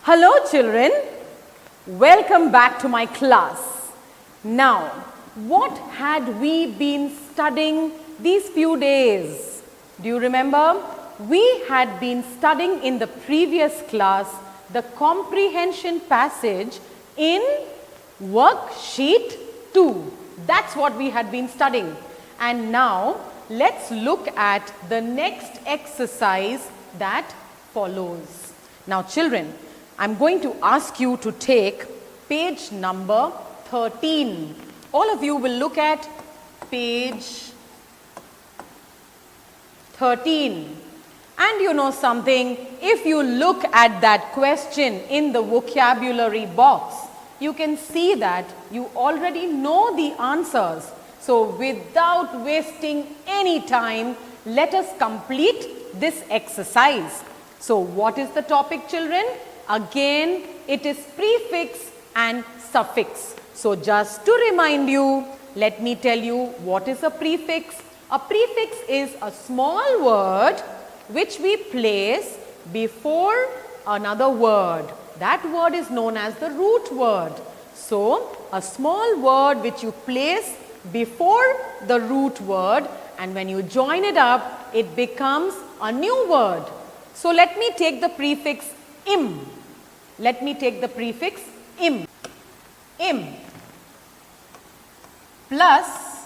Hello children, welcome back to my class. Now, what had we been studying these few days? Do you remember? We had been studying in the previous class the comprehension passage in worksheet 2. That's what we had been studying. And now, let's look at the next exercise that follows. Now children, I'm going to ask you to take page number 13. All of you will look at page 13. And you know something, if you look at that question in the vocabulary box, you can see that you already know the answers. So without wasting any time, let us complete this exercise. So what is the topic, children? Again, it is prefix and suffix. So just to remind you, let me tell you what is a prefix. A prefix is a small word which we place before another word. That word is known as the root word. So, a small word which you place before the root word, and when you join it up, it becomes a new word. So, let me take the prefix im. Let me take the prefix im. Im plus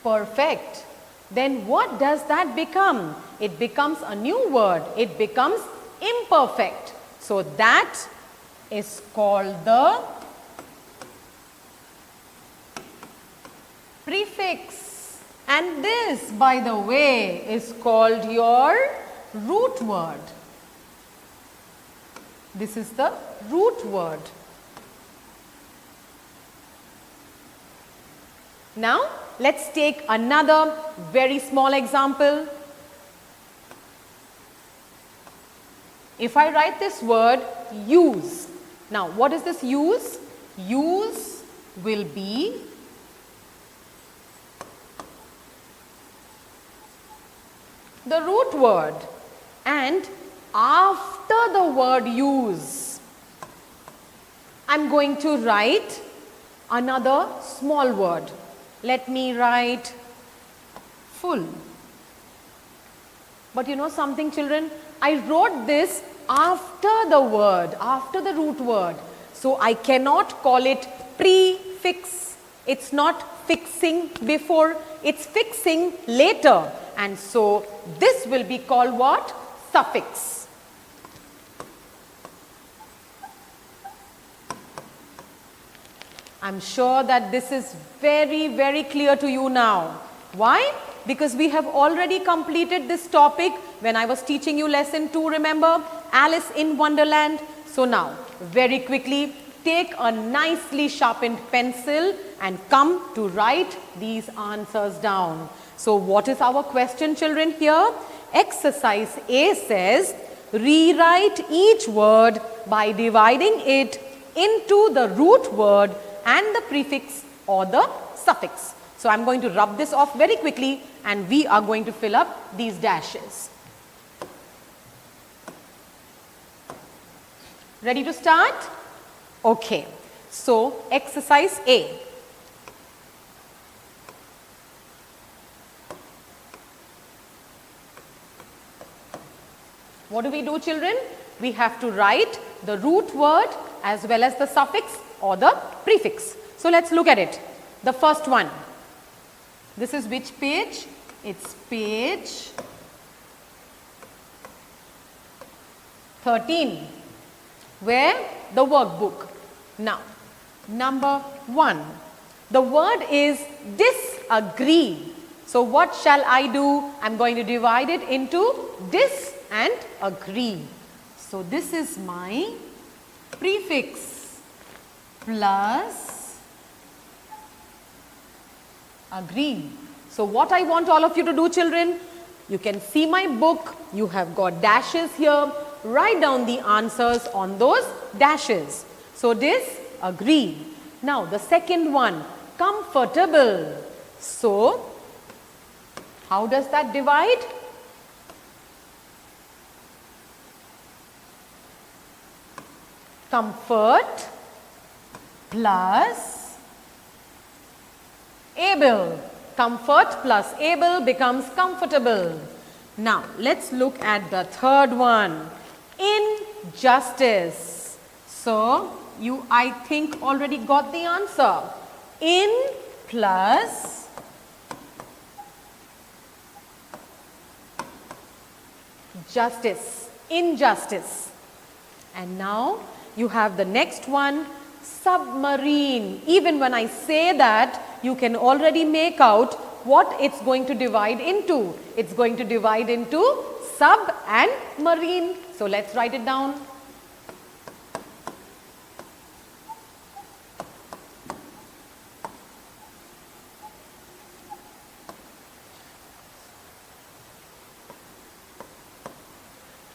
perfect. Then what does that become? It becomes a new word. It becomes imperfect. So that is called the prefix. And this, by the way, is called your root word. This is the root word. Now, let's take another very small example. If I write this word use. Now, what is this use? Use will be the root word, and after the word use, I'm going to write another small word. Let me write full. But you know something, children? I wrote this after the word, after the root word. So I cannot call it prefix. It's not fixing before, it's fixing later. And so this will be called what? Suffix. I'm sure that this is very, very clear to you now. Why? Because we have already completed this topic when I was teaching you lesson 2, remember? Alice in Wonderland. So now, very quickly, take a nicely sharpened pencil and come to write these answers down. So what is our question, children, here? Exercise A says, rewrite each word by dividing it into the root word and the prefix or the suffix. So I'm going to rub this off very quickly and we are going to fill up these dashes. Ready to start? Okay. So exercise A. What do we do, children? We have to write the root word as well as the suffix or the prefix. So let's look at it. The first one. This is which page? It's page 13. Where? The workbook. Now, number 1. The word is disagree. So what shall I do? I'm going to divide it into dis and agree. So this is my prefix plus agree. So what I want all of you to do, children, you can see my book. You have got dashes here. Write down the answers on those dashes. So disagree. Now the second one, comfortable. So how does that divide? comfort plus able. Comfort plus able becomes comfortable. Now, let's look at the third one. Injustice. So, you I think already got the answer. In plus justice. Injustice. And now, you have the next one. Submarine. Even when I say that, you can already make out what it's going to divide into. It's going to divide into sub and marine. So let's write it down.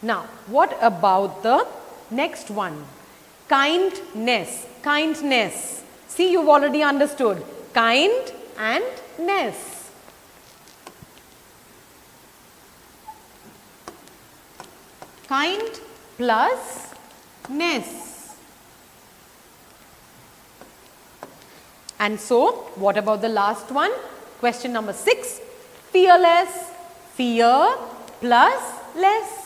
Now, what about the next one? Kindness. Kindness. See, you've already understood. Kind and ness. Kind plus ness. And so, what about the last one? Question number 6. Fearless. Fear plus less.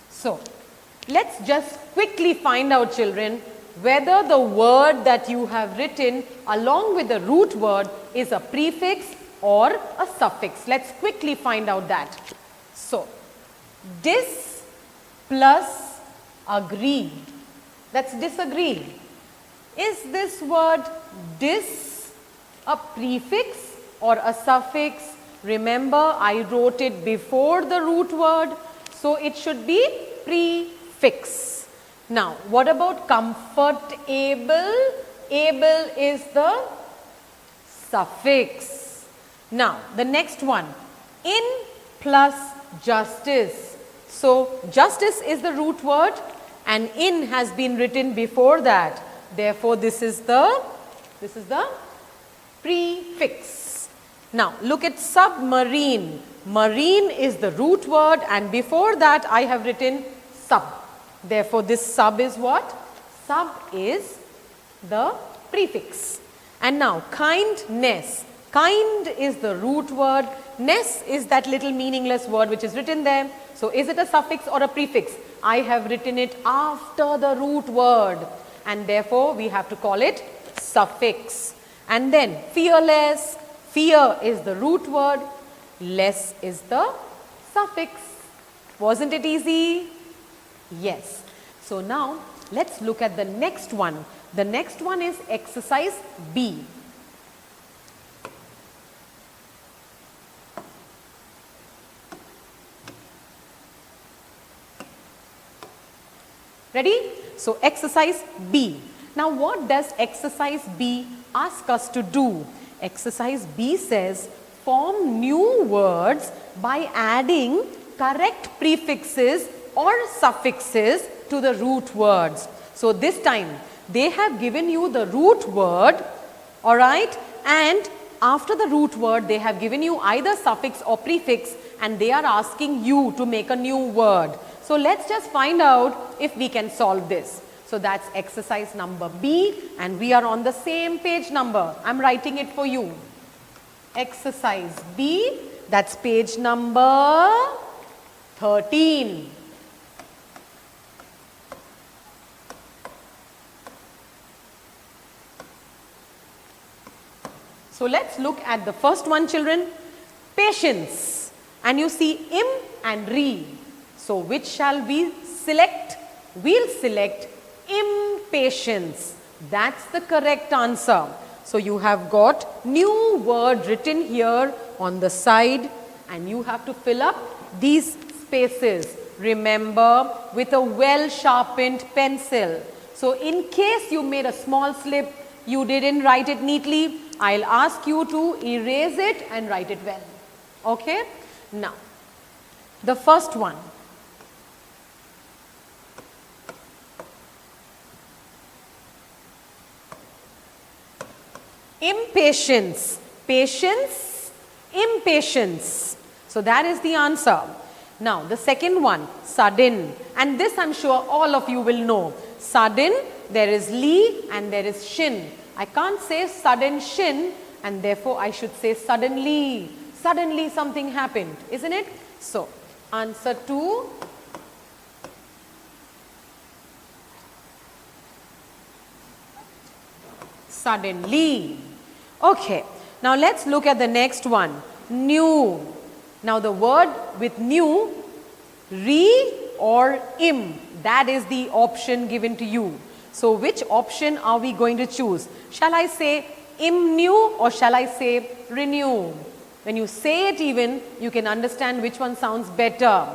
So, let's just quickly find out, children, whether the word that you have written along with the root word is a prefix or a suffix. Let's quickly find out that. So, dis plus agree. That's disagree. Is this word dis a prefix or a suffix? Remember, I wrote it before the root word, so it should be prefix. Now, what about comfortable? Able is the suffix. Now, the next one, in plus justice. So, justice is the root word and in has been written before that. Therefore, this is the prefix. Now, look at submarine. Marine is the root word and before that I have written sub. Therefore, this sub is what? Sub is the prefix. And now, kindness. Kind is the root word. Ness is that little meaningless word which is written there. So, is it a suffix or a prefix? I have written it after the root word and therefore, we have to call it suffix. And then, fearless. Fear is the root word. Less is the suffix. Wasn't it easy? Yes. So now, let's look at the next one. The next one is exercise B. Ready? So, exercise B. Now, what does exercise B ask us to do? Exercise B says, form new words by adding correct prefixes or suffixes to the root words. So, this time they have given you the root word, alright, and after the root word they have given you either suffix or prefix and they are asking you to make a new word. So, let's just find out if we can solve this. So, that's exercise number B and we are on the same page number. I am writing it for you. Exercise B, that's page number 13. So, let's look at the first one, children. Patience. And you see im and re. So, which shall we select? We'll select impatience. That's the correct answer. So, you have got new word written here on the side and you have to fill up these spaces. Remember, with a well sharpened pencil. So, in case you made a small slip, you didn't write it neatly, I'll ask you to erase it and write it well. Okay? Now, the first one. Impatience. Patience, impatience. So that is the answer. Now the second one, sudden, and this I'm sure all of you will know. Sudden, there is li and there is shin. I can't say sudden shin and therefore I should say suddenly. Suddenly something happened, isn't it? So answer 2. Suddenly. Okay, now let's look at the next one, new. Now the word with new, re or im, that is the option given to you. So which option are we going to choose? Shall I say im new or shall I say renew? When you say it even, you can understand which one sounds better.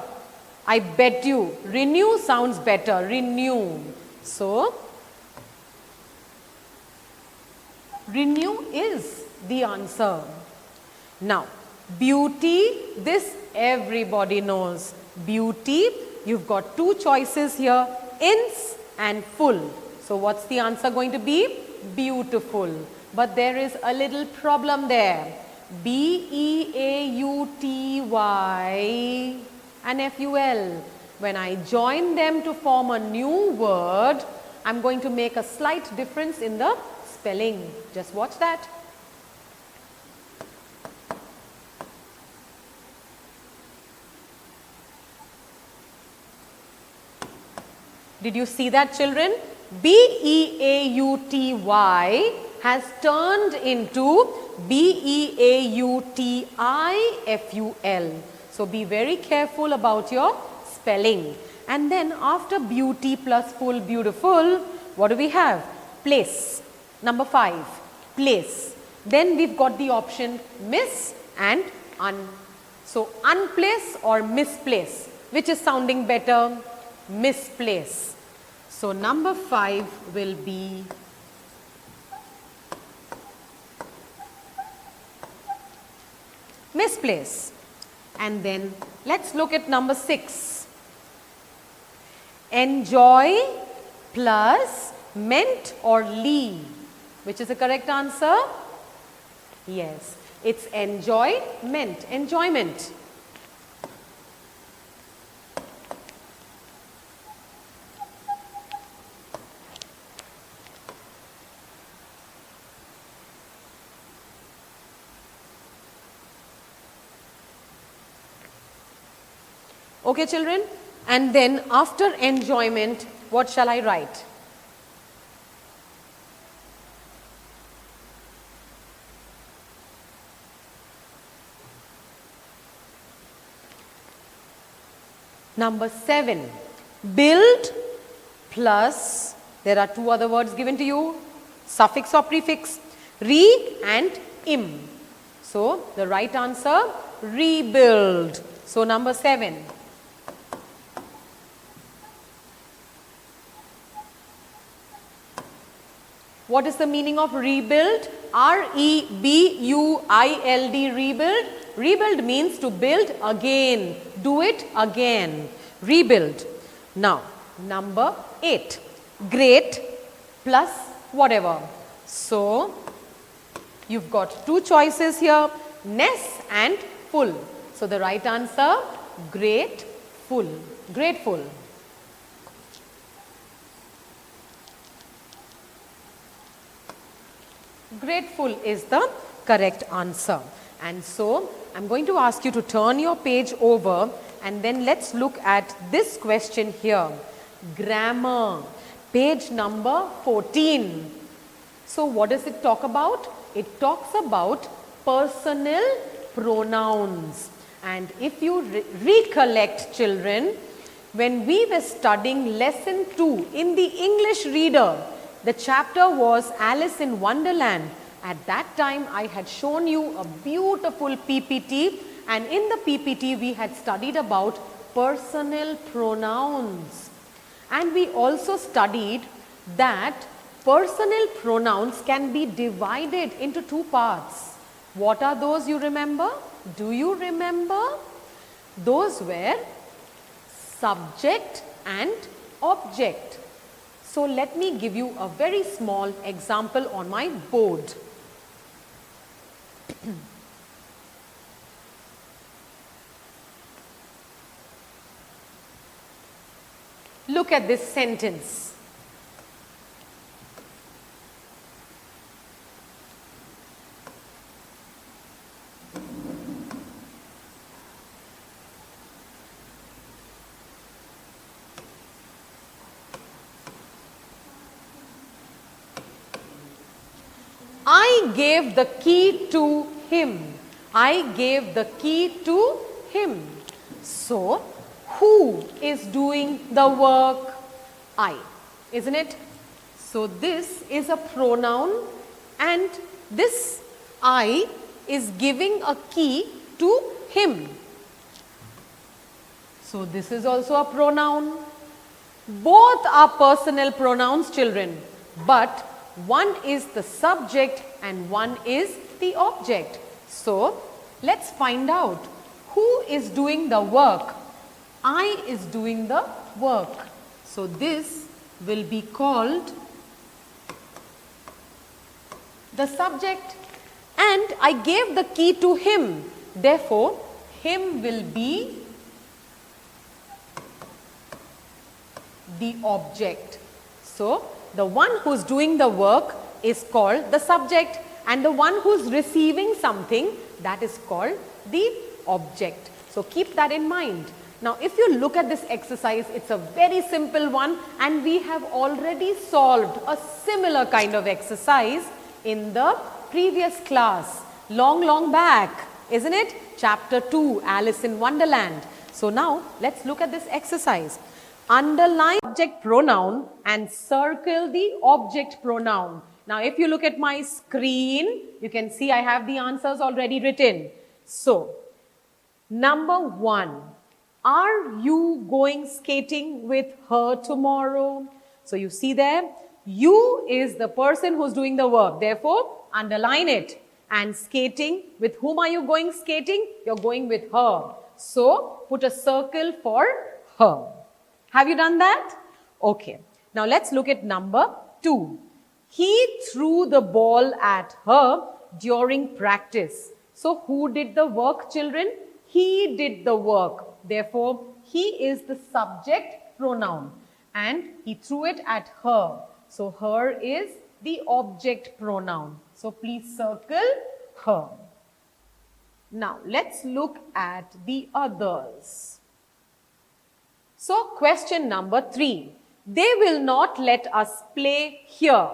I bet you renew sounds better, renew. So renew is the answer. Now beauty, this everybody knows. Beauty, you've got two choices here, ins and full. So what's the answer going to be? Beautiful. But there is a little problem there. B-E-A-U-T-Y and F-U-L. When I join them to form a new word, I'm going to make a slight difference in the spelling. Just watch that. Did you see that, children? B-E-A-U-T-Y has turned into B-E-A-U-T-I-F-U-L. So be very careful about your spelling. And then after beauty plus full, beautiful, what do we have? Place. Number 5, place. Then we've got the option miss and un. So unplace or misplace, which is sounding better? Misplace. So number 5 will be misplace. And then let's look at number 6. Enjoy plus meant or lee. Which is the correct answer? Yes, it's enjoyment, enjoyment. Okay, children, and then after enjoyment, what shall I write? Number 7, build plus, there are two other words given to you, suffix or prefix, re and im. So the right answer, rebuild. So number 7. What is the meaning of rebuild? R-E-B-U-I-L-D, rebuild. Rebuild means to build again, do it again, rebuild. Now, number 8, great plus whatever. So, you've got two choices here, ness and full. So, the right answer, grateful, grateful. Grateful is the correct answer. And so, I'm going to ask you to turn your page over and then let's look at this question here. Grammar, page number 14. So, what does it talk about? It talks about personal pronouns. And if you recollect, children, when we were studying lesson 2 in the English reader, the chapter was Alice in Wonderland. At that time, I had shown you a beautiful PPT, and in the PPT, we had studied about personal pronouns. And we also studied that personal pronouns can be divided into two parts. What are those, you remember? Do you remember? Those were subject and object. So let me give you a very small example on my board. look at this sentence. I gave the key to him. I gave the key to him. So, who is doing the work? I, isn't it? So, this is a pronoun and this I is giving a key to him. So, this is also a pronoun. Both are personal pronouns, children, but one is the subject and one is the object. So, let's find out who is doing the work. I is doing the work. So, this will be called the subject and I gave the key to him. Therefore, him will be the object. So, the one who is doing the work is called the subject and the one who is receiving something, that is called the object. So, keep that in mind. Now, if you look at this exercise, it's a very simple one and we have already solved a similar kind of exercise in the previous class, long back, isn't it? Chapter 2, Alice in Wonderland. So, now let's look at this exercise. Underline subject pronoun and circle the object pronoun. Now, if you look at my screen, you can see I have the answers already written. So, number 1, are you going skating with her tomorrow? So, you see there, you is the person who's doing the work. Therefore, underline it. And skating, with whom are you going skating? You're going with her. So, put a circle for her. Have you done that? Okay. Now, let's look at number 2. He threw the ball at her during practice. So, who did the work, children? He did the work. Therefore, he is the subject pronoun and he threw it at her. So, her is the object pronoun. So, please circle her. Now, let's look at the others. So, question number 3. They will not let us play here.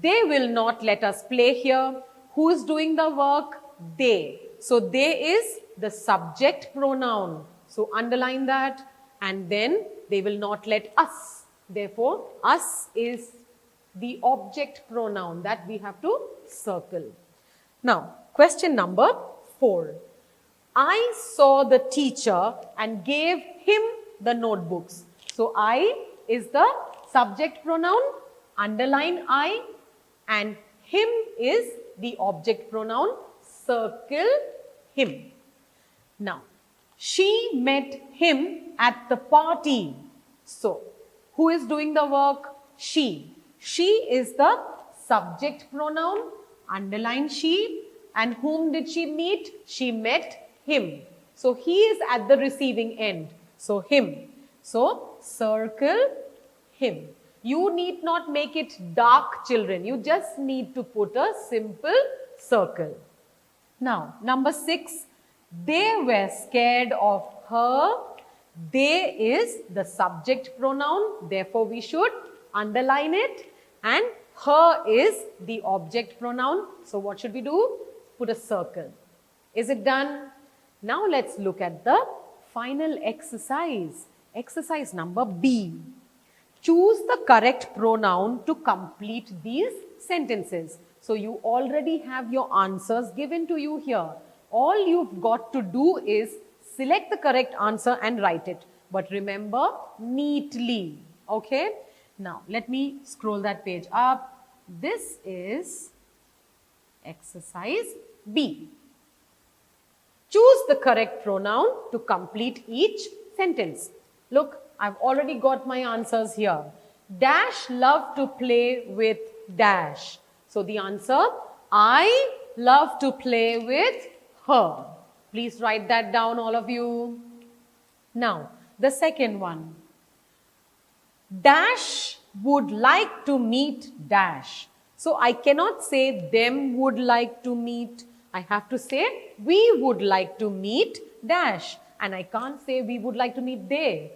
They will not let us play here. Who is doing the work? They. So, they is the subject pronoun. So, underline that and then they will not let us. Therefore, us is the object pronoun that we have to circle. Now, question number 4. I saw the teacher and gave him the notebooks. So, I is the subject pronoun, underline I and him is the object pronoun, circle him. Now, she met him at the party. So, who is doing the work? She. She is the subject pronoun, underline she and whom did she meet? She met him. So, he is at the receiving end. So, him. So, circle him. You need not make it dark, children. You just need to put a simple circle. Now, number 6. They were scared of her. They is the subject pronoun. Therefore, we should underline it. And her is the object pronoun. So, what should we do? Put a circle. Is it done? Now, let's look at the final exercise. Exercise number B. Choose the correct pronoun to complete these sentences. So, you already have your answers given to you here. All you've got to do is select the correct answer and write it. But remember, neatly. Okay? Now, let me scroll that page up. This is exercise B. Choose the correct pronoun to complete each sentence. Look, I've already got my answers here. Dash love to play with dash. So, the answer, I love to play with her. Please write that down, all of you. Now, the second one. Dash would like to meet dash. So I cannot say them would like to meet. I have to say we would like to meet dash. And I can't say we would like to meet they.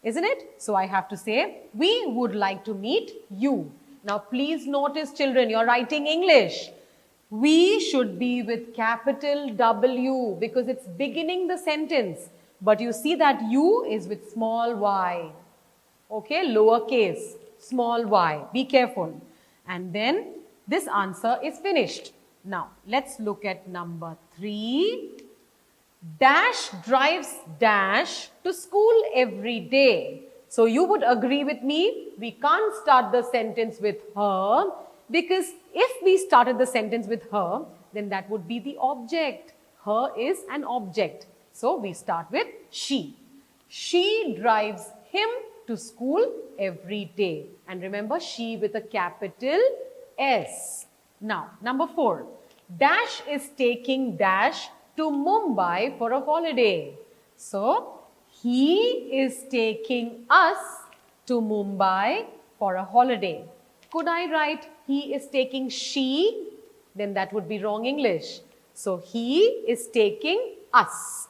Isn't it? So I have to say we would like to meet you. Now please notice children, you're writing English. We should be with capital W because it's beginning the sentence. But you see that you is with small y. Okay, lowercase, small y. Be careful. And then this answer is finished. Now, let's look at number 3. Dash drives dash to school every day. So, you would agree with me, we can't start the sentence with her because if we started the sentence with her, then that would be the object. Her is an object. So, we start with she. She drives him to school every day. And remember, she with a capital S. Now, number 4. Dash is taking dash to Mumbai for a holiday. So, he is taking us to Mumbai for a holiday. Could I write he is taking she? Then that would be wrong English. So, he is taking us.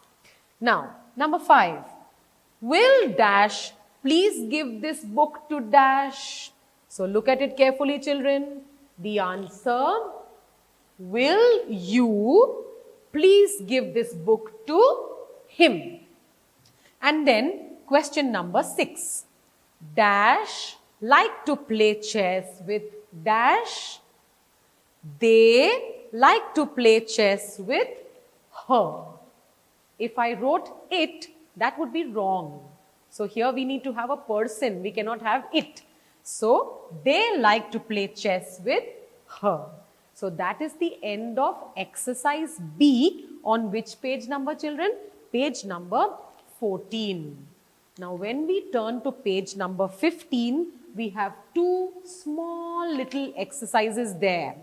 Now, number 5. Will dash please give this book to dash? So, look at it carefully children. The answer, will you please give this book to him? And then question number 6. Dash like to play chess with dash. They like to play chess with her. If I wrote it, that would be wrong. So here we need to have a person. We cannot have it. So they like to play chess with her. So that is the end of exercise B on which page number children? Page number 14. Now when we turn to page number 15, we have 2 small little exercises there.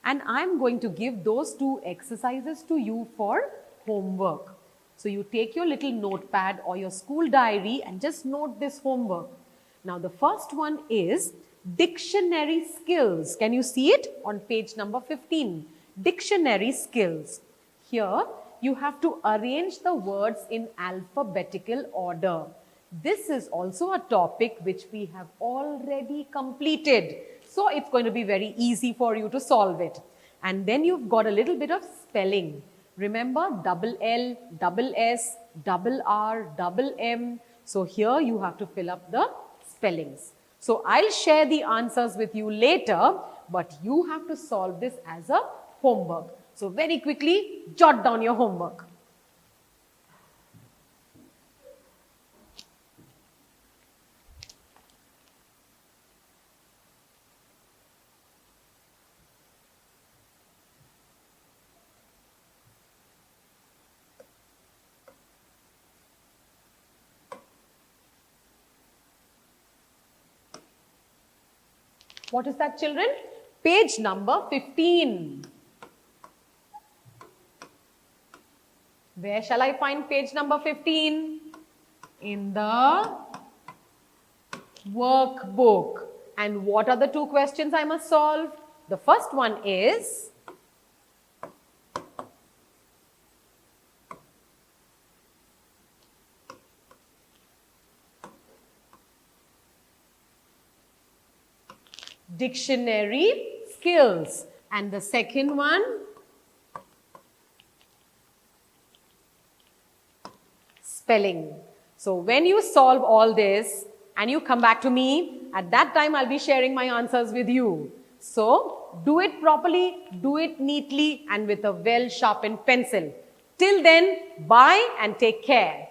And I am going to give those 2 exercises to you for homework. So you take your little notepad or your school diary and just note this homework. Now the first one is dictionary skills. Can you see it on page number 15? Dictionary skills. Here you have to arrange the words in alphabetical order. This is also a topic which we have already completed. So it's going to be very easy for you to solve it. And then you've got a little bit of spelling. Remember double L, double S, double R, double M. So here you have to fill up the spellings. So I'll share the answers with you later, but you have to solve this as a homework. So very quickly, jot down your homework. What is that children? Page number 15. Where shall I find page number 15? In the workbook. And what are the 2 questions I must solve? The first one is dictionary skills. And the second one, spelling. So when you solve all this and you come back to me, at that time I'll be sharing my answers with you. So do it properly, do it neatly and with a well sharpened pencil. Till then, bye and take care.